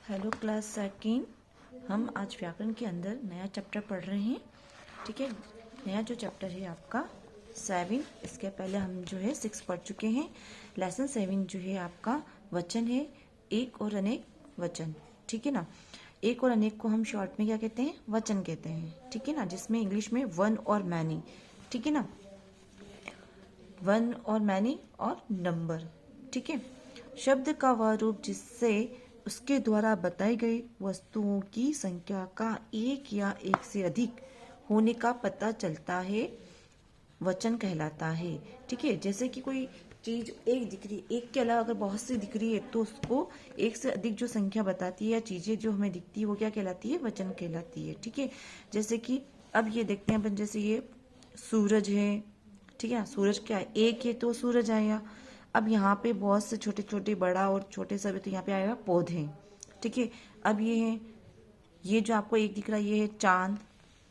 Hello class second. हम आज व्याकरण के अंदर नया चैप्टर पढ़ रहे हैं। ठीक है, नया जो चैप्टर है आपका 7। इसके पहले हम जो है 6 पढ़ चुके हैं। लेसन 7 जो है आपका वचन है, एक और अनेक वचन। ठीक है ना, एक और अनेक को हम शॉर्ट में क्या कहते हैं? वचन कहते हैं। ठीक है ना, जिसमें इंग्लिश में वन और मैनी। ठीक है ना, वन और मैनी और नंबर। ठीक है, शब्द का वह रूप जिससे उसके द्वारा बताई गई वस्तुओं की संख्या का एक या एक से अधिक होने का पता चलता है, वचन कहलाता है। ठीक है, जैसे कि कोई चीज एक दिख रही, एक के अलावा अगर बहुत सी दिख रही है तो उसको एक से अधिक जो संख्या बताती है या चीजें जो हमें दिखती है वो क्या कहलाती है? वचन कहलाती है। ठीक है, जैसे कि अब ये देखते हैं अपन, जैसे ये सूरज है। ठीक है, सूरज क्या है? एक है तो सूरज आया। अब यहाँ पे बहुत से छोटे छोटे बड़ा और छोटे सभी, तो यहाँ पे आएगा पौधे। ठीक है, अब ये है, ये जो आपको एक दिख रहा है ये है चांद,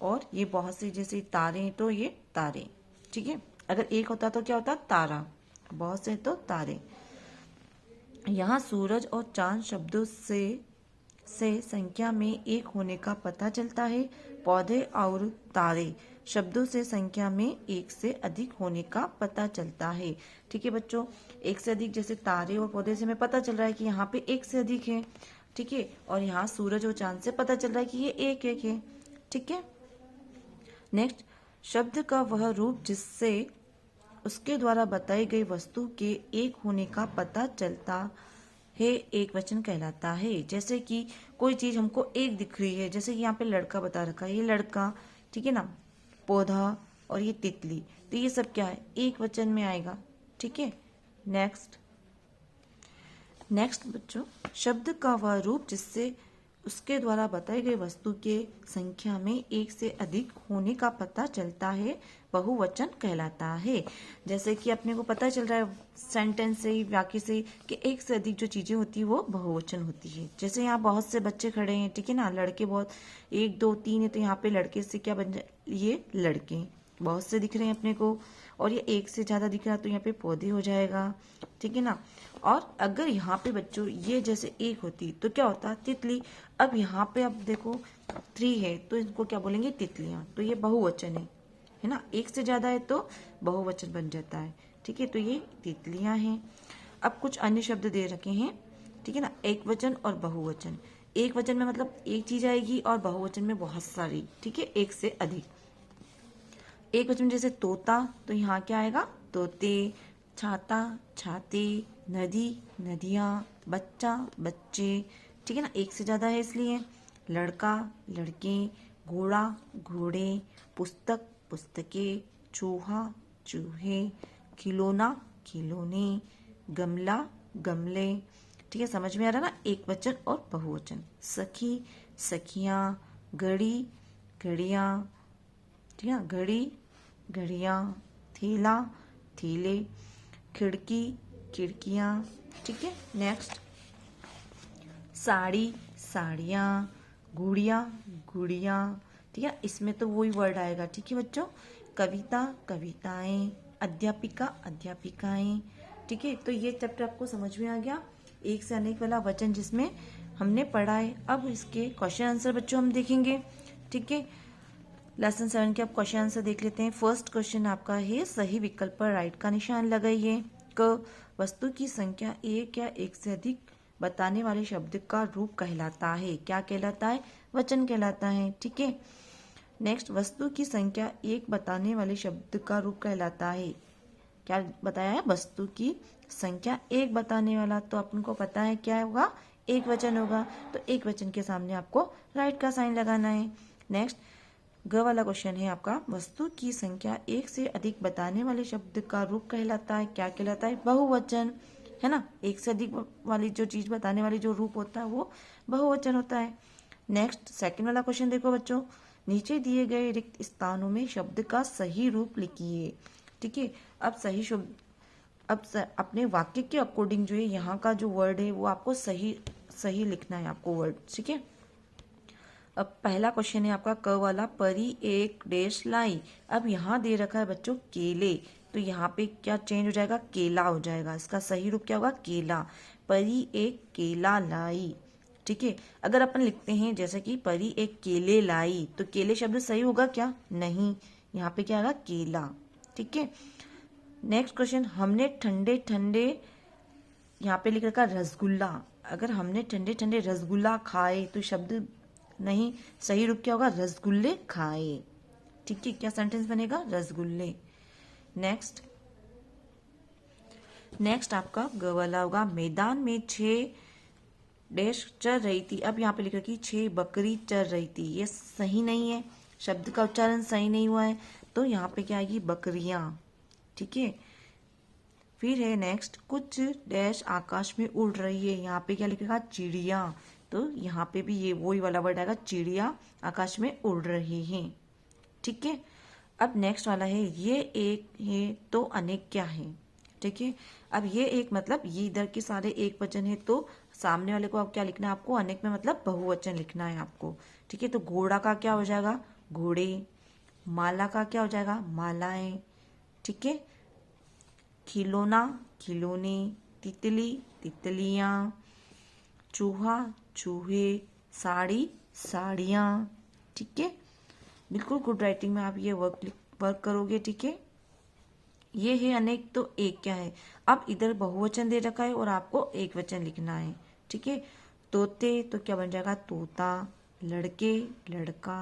और ये बहुत से जैसे तारे हैं तो ये तारे। ठीक है, अगर एक होता तो क्या होता? तारा। बहुत से तो तारे। यहाँ सूरज और चांद शब्दों से संख्या में एक होने का पता चलता है। पौधे और तारे शब्दों से संख्या में एक से अधिक होने का पता चलता है। ठीक है बच्चों, एक से अधिक जैसे तारे और पौधे से हमें पता चल रहा है कि यहाँ पे एक से अधिक है। ठीक है, और यहाँ सूरज और चांद से पता चल रहा है कि ये एक एक है। ठीक है, नेक्स्ट, शब्द का वह रूप जिससे उसके द्वारा बताई गई वस्तु के एक होने का पता चलता है, एक वचन कहलाता है। जैसे कि कोई चीज हमको एक दिख रही है, जैसे कि यहाँ पे लड़का बता रखा है, ये लड़का। ठीक है ना, पौधा और ये तितली, तो ये सब क्या है? एक वचन में आएगा। ठीक है, नेक्स्ट नेक्स्ट बच्चों, शब्द का वह रूप जिससे उसके द्वारा बताई गई वस्तु के संख्या में एक से अधिक होने का पता चलता है, बहुवचन कहलाता है। जैसे कि अपने को पता चल रहा है सेंटेंस से ही, वाक्य से ही, कि एक से अधिक जो चीजें होती है वो बहुवचन होती है। जैसे यहाँ बहुत से बच्चे खड़े हैं, ठीक है ना, लड़के बहुत, एक दो तीन है, तो यहाँ पे लड़के से क्या बन जाए? ये लड़के बहुत से दिख रहे हैं अपने को, और ये एक से ज्यादा दिख रहा है तो यहाँ पे पौधे हो जाएगा। ठीक है ना, और अगर यहाँ पे बच्चों ये जैसे एक होती तो क्या होता? तितली। अब यहाँ पे अब देखो 3 है तो इनको क्या बोलेंगे? तितलियां। तो ये बहुवचन है ना, एक से ज्यादा है तो बहुवचन बन जाता है। ठीक है, तो ये तितलियां हैं। अब कुछ अन्य शब्द दे रखे हैं। ठीक है ना, एक वचन और बहुवचन। एक वचन में मतलब एक चीज आएगी, और बहुवचन में बहुत सारी। ठीक है, एक से अधिक। एक वचन जैसे तोता, तो यहाँ क्या आएगा? तोते। छाता, छाते। नदी, नदियाँ। बच्चा, बच्चे। ठीक है ना, एक से ज्यादा है इसलिए। लड़का, लड़के। घोड़ा, घोड़े। पुस्तक, पुस्तकें। चूहा, चूहे। खिलौना, खिलौने। गमला, गमले। ठीक है, समझ में आ रहा ना? एक वचन और बहुवचन। सखी, सखियां। घड़ी, घड़ियां। ठीक है, घड़ी, घड़ियां। थैला, थैले। खिड़की, खिड़कियां। ठीक है, नेक्स्ट, साड़ी, साड़ियाँ। गुड़िया, गुड़िया। ठीक है, इसमें तो वही वर्ड आएगा। ठीक है बच्चों, कविता, कविताएं। अध्यापिका, अध्यापिकाएं। ठीक है, तो ये चैप्टर आपको समझ में आ गया, एक से अनेक वाला वचन जिसमें हमने पढ़ा है। अब इसके क्वेश्चन आंसर बच्चों हम देखेंगे। ठीक है, लेसन 7 के आप क्वेश्चन आंसर देख लेते हैं। फर्स्ट क्वेश्चन आपका है, सही विकल्प पर राइट का निशान लगाइए। क, वस्तु की संख्या एक या एक से अधिक बताने वाले शब्द का रूप कहलाता है। क्या कहलाता है? वचन कहलाता है। ठीक है, नेक्स्ट, वस्तु की संख्या एक बताने वाले शब्द का रूप कहलाता है। क्या बताया है? वस्तु की संख्या एक बताने वाला, तो अपन को पता है क्या होगा? एक वचन होगा। तो एक वचन के सामने आपको राइट का साइन लगाना है। नेक्स्ट, ग वाला क्वेश्चन है आपका, वस्तु की संख्या एक से अधिक बताने वाले शब्द का रूप कहलाता है। क्या कहलाता है? बहुवचन। है ना, एक से अधिक वाली जो चीज बताने वाली जो रूप होता है वो बहुवचन होता है। नेक्स्ट, सेकंड वाला क्वेश्चन देखो बच्चों, नीचे दिए गए रिक्त स्थानों में शब्द का सही रूप लिखिए। ठीक है, अब सही शब्द, अब अपने वाक्य के अकॉर्डिंग जो है यहाँ का जो वर्ड है वो आपको सही सही लिखना है आपको वर्ड। ठीक है, अब पहला क्वेश्चन है आपका क वाला, परी एक डैश लाई। अब यहाँ दे रखा है बच्चों केले, तो यहाँ पे क्या चेंज हो जाएगा? केला हो जाएगा। इसका सही रूप क्या होगा? केला। परी एक केला लाई। ठीक है। अगर अपन लिखते हैं जैसे कि परी एक केले लाई, तो केले शब्द सही होगा क्या? नहीं, यहाँ पे क्या आएगा? केला। ठीक है। नेक्स्ट क्वेश्चन, हमने ठंडे ठंडे, यहाँ पे लिख रखा रसगुल्ला। अगर हमने ठंडे ठंडे रसगुल्ला खाए तो शब्द नहीं, सही रूप क्या होगा? रसगुल्ले खाए। ठीक है, क्या सेंटेंस बनेगा? रसगुल्ले। नेक्स्ट आपका ग वाला होगा, मैदान में 6 डैश चर रही थी। अब यहाँ पे लिख रखी 6 बकरी चर रही थी, ये सही नहीं है, शब्द का उच्चारण सही नहीं हुआ है, तो यहाँ पे क्या आएगी? बकरियां। ठीक है। फिर है नेक्स्ट, कुछ डैश आकाश में उड़ रही है। यहाँ पे क्या लिखेगा? चिड़िया। तो यहाँ पे भी ये वही वाला वर्ड आएगा, चिड़िया आकाश में उड़ रही है। ठीक है। अब नेक्स्ट वाला है, ये एक है तो अनेक क्या है? ठीक है। अब ये एक मतलब ये इधर के सारे एक वचन है, तो सामने वाले को अब क्या लिखना है आपको? अनेक में मतलब बहुवचन लिखना है आपको। ठीक है। तो घोड़ा का क्या हो जाएगा? घोड़े। माला का क्या हो जाएगा? मालाएं। ठीक है। खिलौना, खिलौने। तितली, तितलियां। चूहा, चूहे। साड़ी, साड़ियां। ठीक है। बिल्कुल गुड राइटिंग में आप ये वर्क करोगे। ठीक है। ये है अनेक, तो एक क्या है? अब इधर बहुवचन दे रखा है और आपको एक वचन लिखना है। ठीक है। तोते, तो क्या बन जाएगा? तोता। लड़के, लड़का।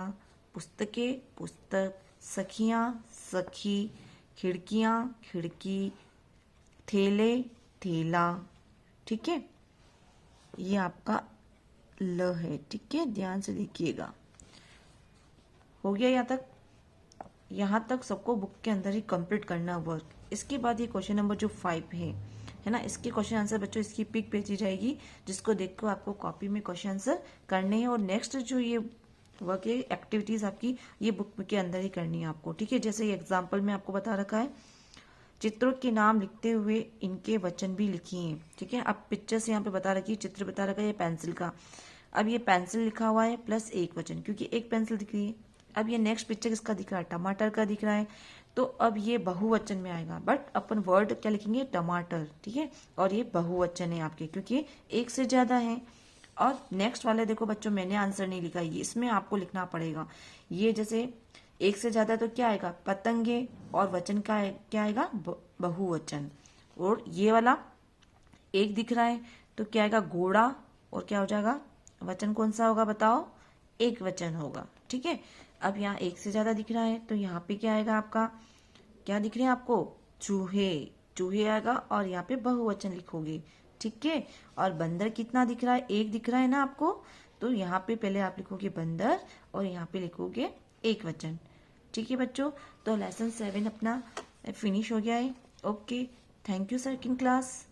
पुस्तकें, पुस्तक। सखियां, सखी। खिड़कियां, खिड़की। थैले, थैला। ठीक है। ये आपका ल है। ठीक है, ध्यान से देखिएगा। हो गया यहाँ तक? यहाँ तक सबको बुक के अंदर ही कंप्लीट करना वर्क। इसके बाद ये क्वेश्चन नंबर जो 5 है ना, इसके क्वेश्चन आंसर बच्चों इसकी पिक भेजी जाएगी, जिसको देखकर आपको कॉपी में क्वेश्चन आंसर करने हैं। और नेक्स्ट जो ये वर्क है, एक्टिविटीज आपकी ये बुक के अंदर ही करनी है आपको। ठीक है। जैसे ये एग्जाम्पल में आपको बता रखा है, चित्रों के नाम लिखते हुए इनके वचन भी लिखिए। ठीक है। अब पिक्चर्स यहाँ पे बता रखी है, चित्र बता रखा है ये पेंसिल का। अब ये पेंसिल लिखा हुआ है प्लस एक वचन, क्योंकि एक पेंसिल दिख रही है। अब ये नेक्स्ट पिक्चर किसका दिख रहा है? टमाटर का दिख रहा है, तो अब ये बहुवचन में आएगा, बट अपन वर्ड क्या लिखेंगे? टमाटर। ठीक है। और ये बहुवचन है आपके, क्योंकि एक से ज्यादा है। और नेक्स्ट वाले देखो बच्चों, मैंने आंसर नहीं लिखा, ये इसमें आपको लिखना पड़ेगा। ये जैसे एक से ज्यादा तो क्या आएगा? पतंगे। और वचन का क्या आएगा? बहुवचन। और ये वाला एक दिख रहा है तो क्या आएगा? घोड़ा। और क्या हो जाएगा? वचन कौन सा होगा बताओ? एक वचन होगा। ठीक है। अब यहाँ एक से ज्यादा दिख रहा है तो यहाँ पे क्या आएगा आपका? क्या दिख रहे हैं आपको? चूहे। चूहे आएगा और यहाँ पे बहुवचन लिखोगे। ठीक है। और बंदर कितना दिख रहा है? एक दिख रहा है ना आपको, तो यहाँ पे पहले आप लिखोगे बंदर और यहाँ पे लिखोगे एक वचन। ठीक है बच्चों, तो लेसन 7 अपना फिनिश हो गया है। Okay, thank you second class.